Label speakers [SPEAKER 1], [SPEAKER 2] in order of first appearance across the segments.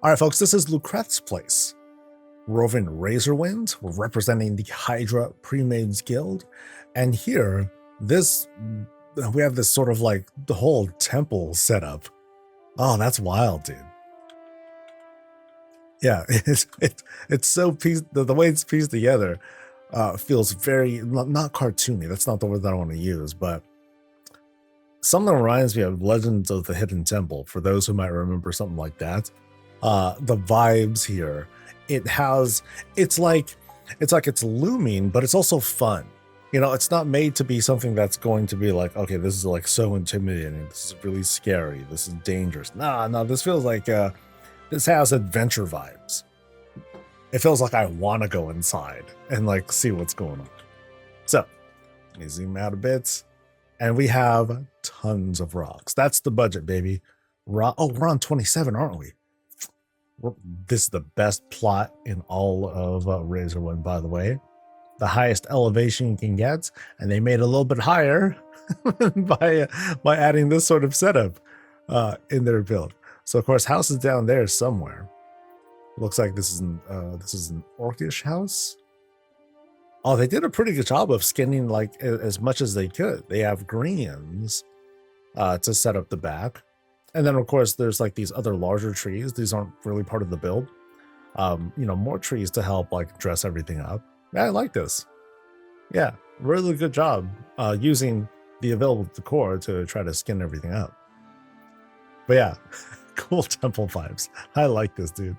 [SPEAKER 1] All right, folks, this is Lucrethe's place. Roving Razorwind, we're representing the Hydra Premades Guild. And here, we have this sort of like the whole temple setup. Oh, that's wild, dude. Yeah, it's so pieced, the way it's pieced together feels very, not cartoony. That's not the word that I want to use, but something reminds me of Legends of the Hidden Temple, for those who might remember something like that. The vibes here, it's like it's looming, but it's also fun. You know, it's not made to be something that's going to be like, okay, this is like so intimidating, this is really scary, this is dangerous. No, this feels like this has adventure vibes. It feels like I want to go inside and like see what's going on. So let me zoom out a bit, and we have tons of rocks. That's the budget, baby. Oh, we're on 27, aren't we? This is the best plot in all of Razorwind, by the way. The highest elevation you can get, and they made it a little bit higher by adding this sort of setup in their build. So of course, house is down there somewhere. Looks like this is an orcish house. Oh, they did a pretty good job of skinning like as much as they could. They have greens to set up the back. And then, of course, there's like these other larger trees. These aren't really part of the build. You know, more trees to help like dress everything up. Yeah, I like this. Yeah, really good job using the available decor to try to skin everything up. But yeah, cool temple vibes. I like this, dude.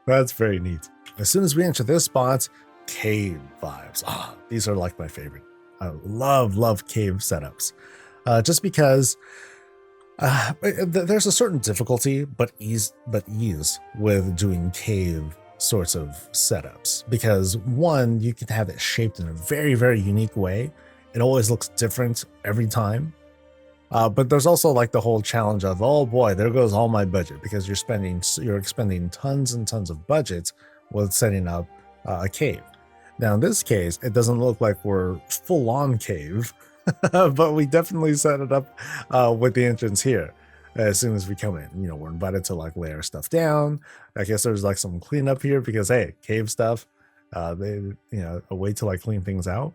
[SPEAKER 1] That's very neat. As soon as we enter this spot, cave vibes. Ah, these are like my favorite. I love cave setups. Just because there's a certain difficulty, but ease with doing cave sorts of setups, because one, you can have it shaped in a very, very unique way. It always looks different every time. But there's also like the whole challenge of, oh boy, there goes all my budget, because you're expending tons and tons of budgets with setting up a cave. Now in this case, it doesn't look like we're full on cave. But we definitely set it up with the entrance here. As soon as we come in, you know, we're invited to like lay our stuff down. I guess there's like some cleanup here because, hey, cave stuff, a way to like clean things out.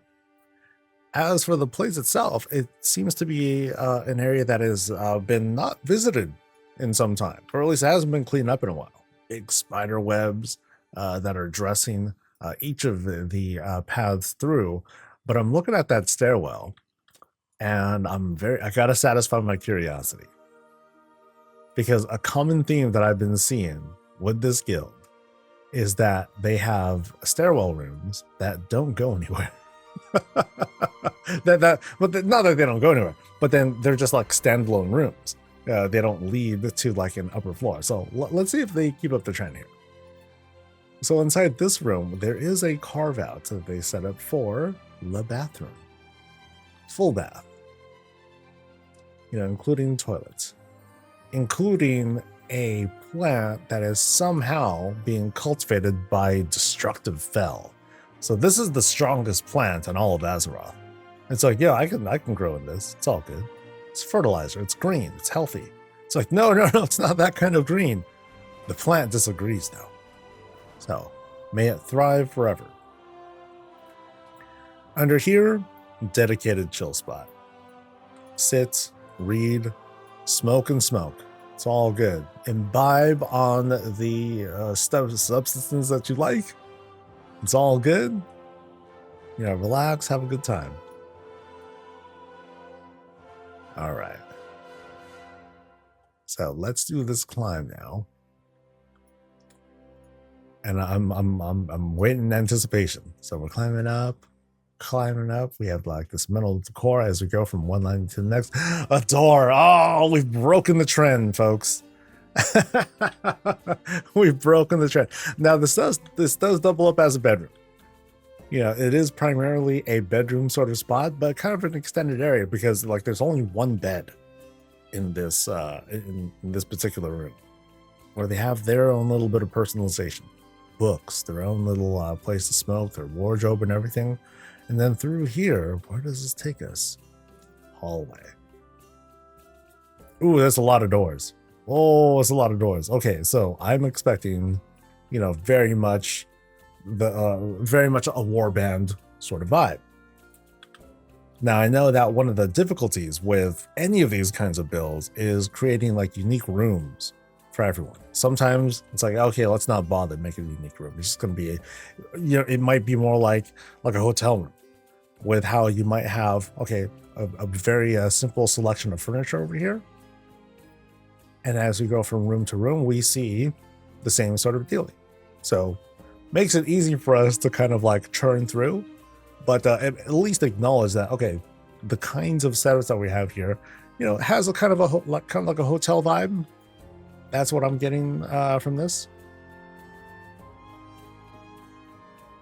[SPEAKER 1] As for the place itself, it seems to be an area that has been not visited in some time, or at least it hasn't been cleaned up in a while. Big spider webs that are dressing each of the paths through. But I'm looking at that stairwell, and I gotta satisfy my curiosity, because a common theme that I've been seeing with this guild is that they have stairwell rooms that don't go anywhere. Not that they don't go anywhere, but then they're just like standalone rooms. They don't lead to like an upper floor. So let's see if they keep up the trend here. So inside this room, there is a carve out that they set up for the bathroom. Full bath. You know, including toilets, including a plant that is somehow being cultivated by destructive fel. So this is the strongest plant in all of Azeroth. It's like, yeah, I can grow in this. It's all good. It's fertilizer. It's green. It's healthy. It's like, no, it's not that kind of green. The plant disagrees though. So may it thrive forever. Under here, dedicated chill spot. Sit, read, smoke and smoke. It's all good. Imbibe on the substance that you like. It's all good. You know, relax, have a good time. All right. So let's do this climb now. And I'm waiting in anticipation. So we're climbing up. We have like this mental decor as we go from one line to the next. A door. Oh, we've broken the trend, folks. We've broken the trend. Now this does double up as a bedroom. You know, it is primarily a bedroom sort of spot, but kind of an extended area, because like there's only one bed in this in this particular room, where they have their own little bit of personalization, books, their own little place to smoke, their wardrobe and everything. And then through here, where does this take us? Hallway. Ooh, there's a lot of doors. Oh, it's a lot of doors. Okay, so I'm expecting, you know, very much a warband sort of vibe. Now, I know that one of the difficulties with any of these kinds of builds is creating like unique rooms for everyone. Sometimes it's like, okay, let's not bother making a unique room. It's just going to be, you know, it might be more like a hotel room with how you might have, okay, a very simple selection of furniture over here. And as we go from room to room, we see the same sort of dealing. So makes it easy for us to kind of like churn through, but at least acknowledge that, okay, the kinds of setups that we have here, you know, has a kind of like a hotel vibe. That's what I'm getting from this.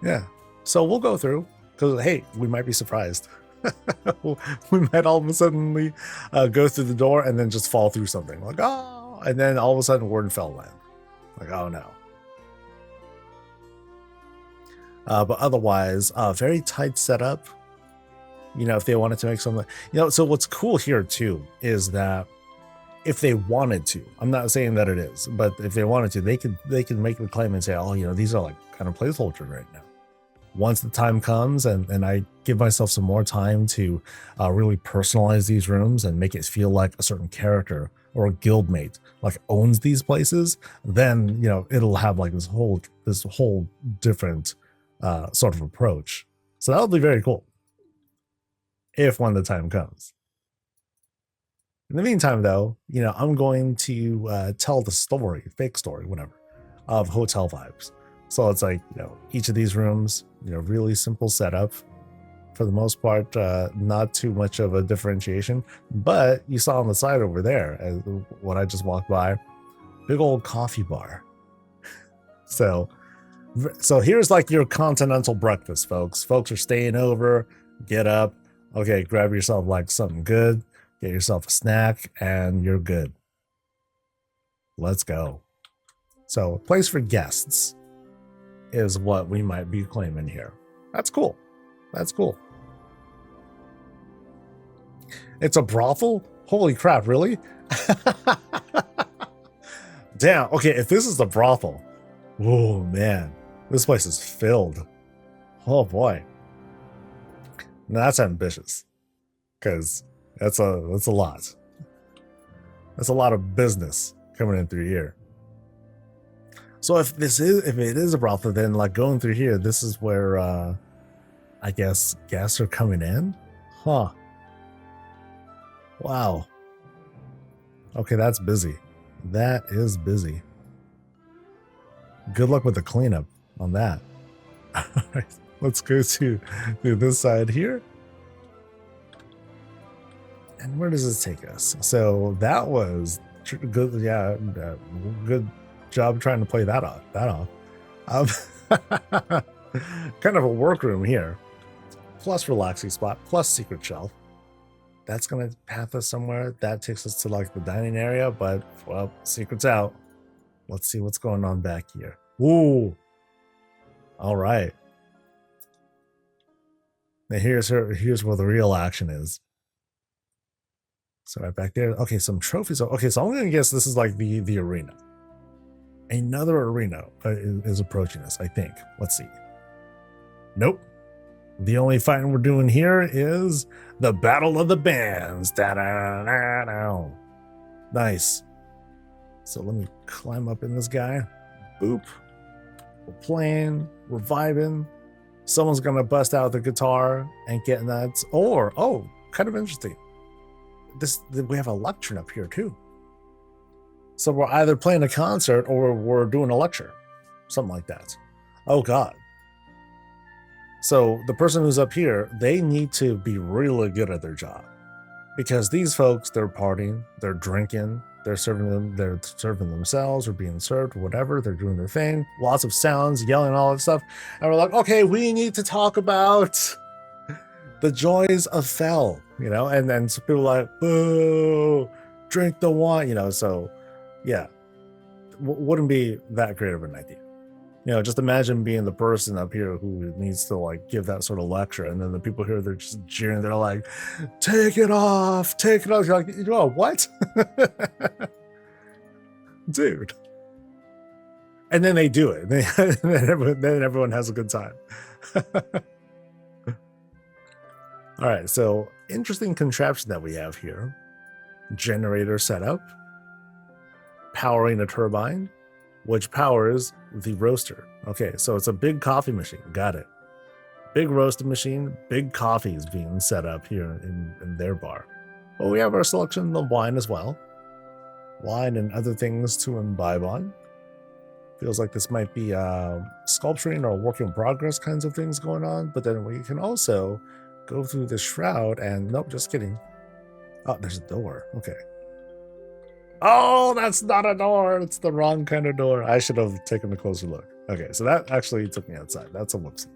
[SPEAKER 1] Yeah. So we'll go through because, hey, we might be surprised. We might all of a sudden go through the door and then just fall through something like, oh, and then all of a sudden we're in Fellland. Like, oh no. But otherwise, very tight setup. You know, if they wanted to make something, you know, so what's cool here too is that if they wanted to, I'm not saying that it is, but if they wanted to, they could make the claim and say, oh, you know, these are like kind of placeholders right now. Once the time comes and I give myself some more time to really personalize these rooms and make it feel like a certain character or a guildmate like owns these places, then, you know, it'll have like this whole different sort of approach. So that'll be very cool if when the time comes. In the meantime, though, you know, I'm going to tell the story, fake story, whatever, of hotel vibes. So it's like, you know, each of these rooms, you know, really simple setup for the most part, not too much of a differentiation. But you saw on the side over there, as when I just walked by, big old coffee bar. So here's like your continental breakfast, folks. Folks are staying over, get up, okay, grab yourself like something good, get yourself a snack, and you're good. Let's go. So, place for guests is what we might be claiming here. That's cool. That's cool. It's a brothel? Holy crap, really? Damn, okay, if this is the brothel, oh man, this place is filled. Oh boy. Now that's ambitious, because that's a lot. That's a lot of business coming in through here. So if it is a brothel, then like going through here, this is where I guess guests are coming in? Huh. Wow. Okay, that's busy. That is busy. Good luck with the cleanup on that. All right, let's go to this side here. And where does this take us? So that was good. Yeah, good job trying to play that off. Kind of a workroom here, plus relaxing spot, plus secret shelf. That's gonna path us somewhere. That takes us to like the dining area, but well, secret's out. Let's see what's going on back here. Ooh. All right. Now here's where the real action is. So right back there. Okay, some trophies. Okay, so I'm gonna guess this is like the arena. Another arena is approaching us, I think. Let's see. Nope. The only fighting we're doing here is the Battle of the Bands. Da-da-da-da. Nice. So let me climb up in this guy. Boop. We're playing. We're vibing. Someone's gonna bust out the guitar and get nuts. Or, oh, kind of interesting. We have a lectern up here too. So we're either playing a concert or we're doing a lecture. Something like that. Oh God. So the person who's up here, they need to be really good at their job. Because these folks, they're partying, they're drinking, they're serving themselves or being served, or whatever, they're doing their thing. Lots of sounds, yelling, all that stuff. And we're like, okay, we need to talk about the joys of Fel, you know, and then some people are like, boo, drink the wine, you know, so yeah, wouldn't be that great of an idea. You know, just imagine being the person up here who needs to like give that sort of lecture, and then the people here, they're just jeering, they're like, take it off. You're like, oh, what? Dude. And then they do it. Then everyone has a good time. All right, so interesting contraption that we have here. Generator setup. Powering a turbine, which powers the roaster. Okay, so it's a big coffee machine. Got it. Big roasting machine, big coffee is being set up here in their bar. Well, we have our selection of wine as well. Wine and other things to imbibe on. Feels like this might be sculpturing or work in progress kinds of things going on, but then we can also go through the shroud and, nope, just kidding. Oh, there's a door. Okay. Oh, that's not a door. It's the wrong kind of door. I should have taken a closer look. Okay, so that actually took me outside. That's a whoopsie.